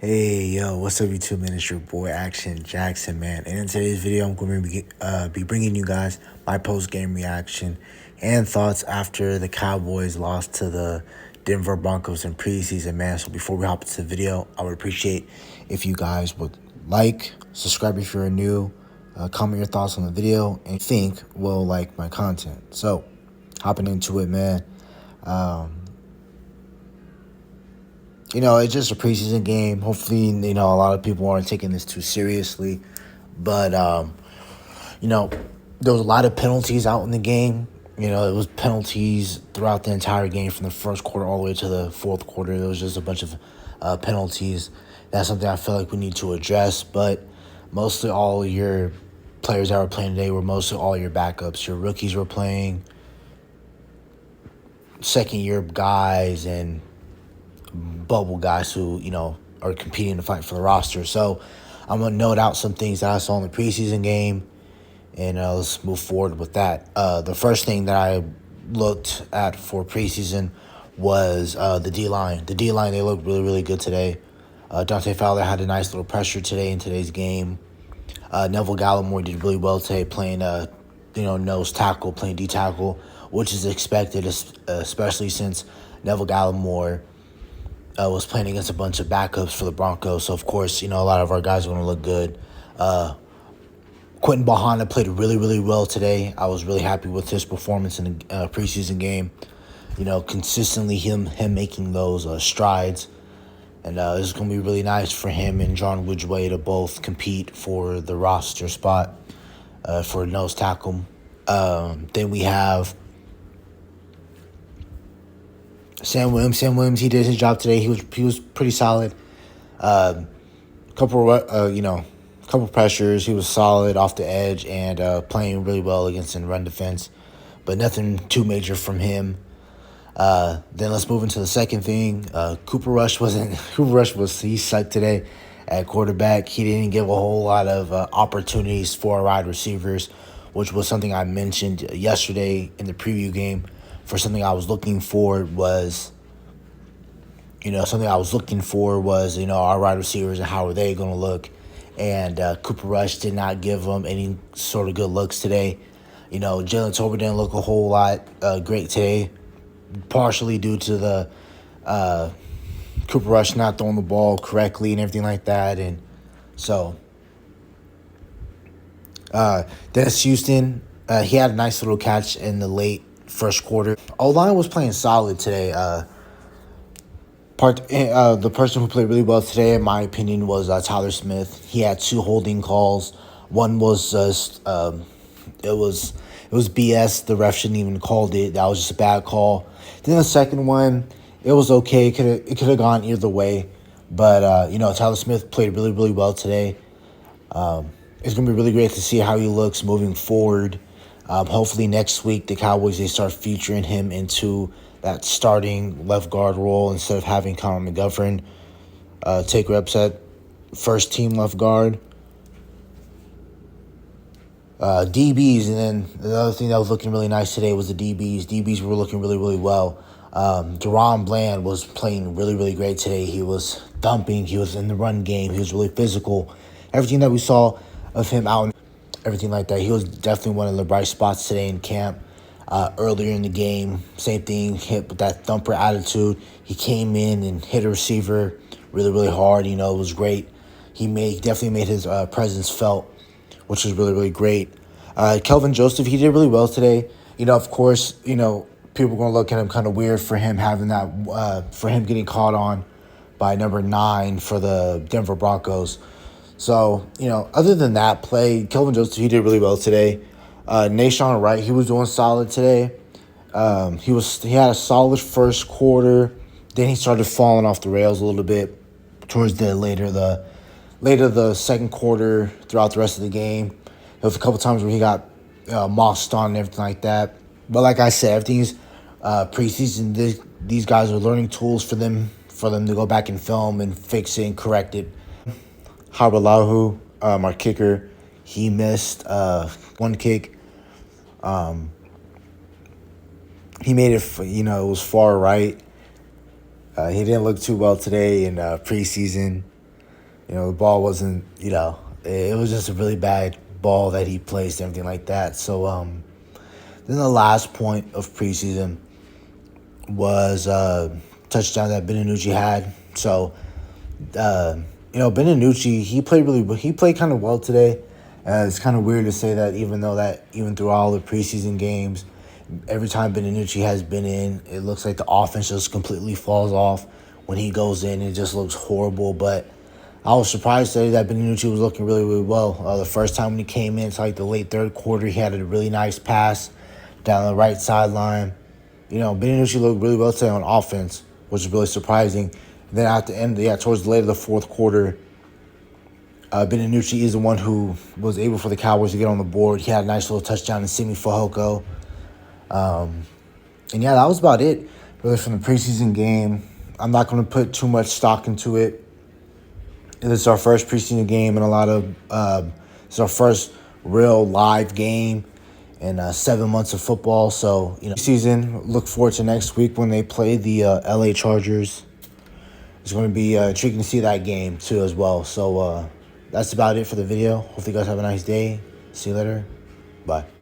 Hey, yo, what's up, YouTube, man? It's your boy, Action Jackson, man. And in today's video, I'm going to be bringing you guys my post-game reaction and thoughts after the Cowboys lost to the Denver Broncos in preseason, man. So before we hop into the video, I would appreciate if you guys would like, subscribe if you're new, comment your thoughts on the video, and think will like my content. So, hopping into it, man. It's just a preseason game. Hopefully, a lot of people aren't taking this too seriously. But, there was a lot of penalties out in the game. It was penalties throughout the entire game from the first quarter all the way to the fourth quarter. There was just a bunch of penalties. That's something I feel like we need to address. But mostly all your players that were playing today were mostly all your backups. Your rookies were playing, second-year guys, and bubble guys who, are competing to fight for the roster. So I'm going to note out some things that I saw in the preseason game, and let's move forward with that. The first thing that I looked at for preseason was the D-line. The D-line, they looked really, really good today. Dante Fowler had a nice little pressure today in today's game. Neville Gallimore did really well today playing, nose tackle, playing D-tackle, which is expected, especially since Neville Gallimore was playing against a bunch of backups for the Broncos. So, of course, a lot of our guys are going to look good. Quentin Bahana played really, really well today. I was really happy with his performance in the preseason game. Consistently him making those strides. And it's going to be really nice for him and John Widgeway to both compete for the roster spot for nose tackle. Then we have Sam Williams. Sam Williams, he did his job today. He was pretty solid. Couple pressures. He was solid off the edge and playing really well against the run defense, but nothing too major from him. Then let's move into the second thing. Cooper Rush he sucked today at quarterback. He didn't give a whole lot of opportunities for wide receivers, which was something I mentioned yesterday in the preview game. For something I was looking for was, our wide receivers and how are they going to look. And Cooper Rush did not give them any sort of good looks today. Jalen Tolbert didn't look a whole lot great today, partially due to the Cooper Rush not throwing the ball correctly and everything like that. And so Dennis Houston, he had a nice little catch in the late first quarter. O-line was playing solid today. The person who played really well today, in my opinion, was Tyler Smith. He had 2 holding calls. One was it was BS. The ref shouldn't even called it. That was just a bad call. Then the second one, it was okay. It could have gone either way. But Tyler Smith played really, really well today. It's gonna be really great to see how he looks moving forward. Hopefully next week the Cowboys, they start featuring him into that starting left guard role instead of having Connor McGovern take reps at first team left guard. DBs, and then the other thing that was looking really nice today was the DBs. DBs were looking really, really well. Deron Bland was playing really, really great today. He was thumping. He was in the run game. He was really physical. Everything that we saw of him out, everything like that. He was definitely one of the bright spots today in camp. Earlier in the game, same thing, hit with that thumper attitude. He came in and hit a receiver really, really hard. It was great. He definitely made his presence felt, which was really, really great. Kelvin Joseph, he did really well today. Of course, people are going to look at him kind of weird for him having that, for him getting caught on by number 9 for the Denver Broncos. So, other than that play, Kelvin Joseph, he did really well today. Nashawn Wright, he was doing solid today. He had a solid first quarter. Then he started falling off the rails a little bit towards the later the second quarter throughout the rest of the game. There was a couple times where he got mossed on and everything like that. But like I said, everything's preseason. These guys are learning tools for them to go back and film and fix it and correct it. Habalahu, our kicker, he missed one kick. He made it, it was far right. He didn't look too well today in preseason. The ball wasn't, it was just a really bad ball that he placed, everything like that. So then the last point of preseason was touchdown that Beninoucci had. So Beninoucci, he played kind of well today. It's kind of weird to say that, even through all the preseason games, every time Beninoucci has been in, it looks like the offense just completely falls off. When he goes in, it just looks horrible. But I was surprised today that Beninoucci was looking really, really well. The first time when he came in, it's like the late third quarter, he had a really nice pass down the right sideline. Beninoucci looked really well today on offense, which is really surprising. And then at the end, towards the late of the fourth quarter, Beninoucci is the one who was able for the Cowboys to get on the board. He had a nice little touchdown to Simi Fehoko. And yeah, that was about it, really, from the preseason game. I'm not going to put too much stock into it. This is our first preseason game, and it's our first real live game in 7 months of football. So, season, look forward to next week when they play the LA Chargers. It's going to be intriguing to see that game, too, as well. So, that's about it for the video. Hopefully you guys have a nice day. See you later. Bye.